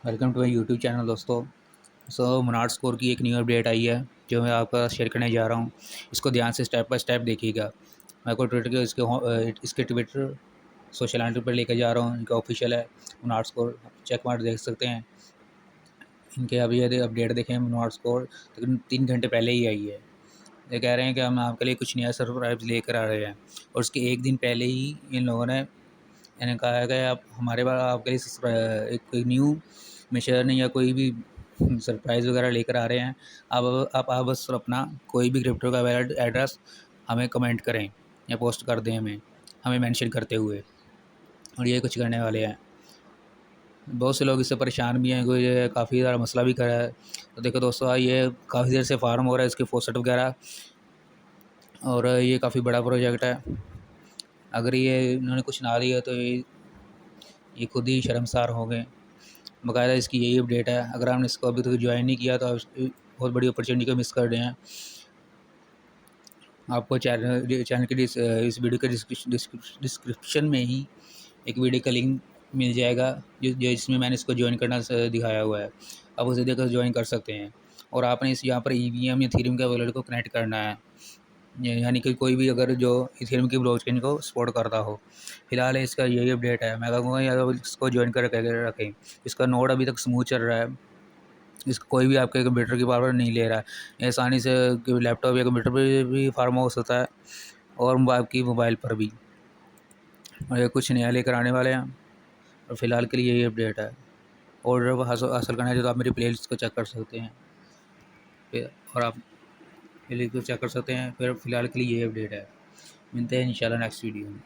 Welcome to my YouTube channel दोस्तों। मोनार्ड स्कोर की एक न्यू अपडेट आई है जो मैं आपका शेयर करने जा रहा हूँ। इसको ध्यान से स्टेप बाय स्टेप देखिएगा। मैं आपको ट्विटर के इसके ट्विटर सोशल हैंडल पर लेकर जा रहा हूँ। इनका ऑफिशियल है मोनार्ड स्कोर, चेक मार देख सकते हैं। इनके अभी यदि अपडेट देखें मोनार्ड स्कोर तकरीबन 3 घंटे पहले ही आई है। ये कह रहे हैं कि हम आपके लिए कुछ नया सरप्राइज लेकर आ रहे हैं, और उसके एक दिन पहले ही इन लोगों ने इन्हें कहा है कि आप हमारे पास आपके लिए एक न्यू मिशन या कोई भी सरप्राइज़ वगैरह लेकर आ रहे हैं। आप बस अपना कोई भी क्रिप्टो का वैलेट एड्रेस हमें कमेंट करें या पोस्ट कर दें हमें मेंशन करते हुए, और ये कुछ करने वाले हैं। बहुत से लोग इससे परेशान भी हैं, कोई ये काफ़ी ज़्यादा मसला भी कर रहा है। तो देखो दोस्तों, ये काफ़ी देर से फार्म हो रहा है इसके फोसेट वगैरह, और ये काफ़ी बड़ा प्रोजेक्ट है। अगर ये इन्होंने कुछ ना दिया तो ये खुद ही शर्मसार हो गए। बाकायदा इसकी यही अपडेट है। अगर आपने इसको अभी तक ज्वाइन नहीं किया तो आप बहुत बड़ी अपॉर्चुनिटी को मिस कर रहे हैं। आपको चैनल के इस वीडियो के डिस्क्रिप्शन में ही एक वीडियो का लिंक मिल जाएगा जिसमें मैंने इसको ज्वाइन करना दिखाया हुआ है। आप उसे देखकर ज्वाइन कर सकते हैं। और आपने इस यहाँ पर EVM या थीरम के वॉलेट को कनेक्ट करना है, यानी कि कोई भी अगर जो इथेरियम की ब्लॉकचेन को सपोर्ट करता हो। फिलहाल इसका यही अपडेट है। मैं कहूँगा यार इसको ज्वाइन कर रखें। इसका नोड अभी तक स्मूथ चल रहा है। इसका कोई भी आपके कंप्यूटर की पावर नहीं ले रहा है। ये आसानी से लैपटॉप या कंप्यूटर पर भी फार्म हो सकता है, और आपकी मोबाइल पर भी। और ये कुछ नया लेकर आने वाले हैं, और फिलहाल के लिए यही अपडेट है। ऑर्डर हासिल करना है तो आप मेरी प्लेलिस्ट को चेक कर सकते हैं। और आप प्लेलिस्ट को चेक कर सकते हैं। फिर फिलहाल के लिए यही अपडेट है। मिलते हैं इंशाल्लाह नेक्स्ट वीडियो में।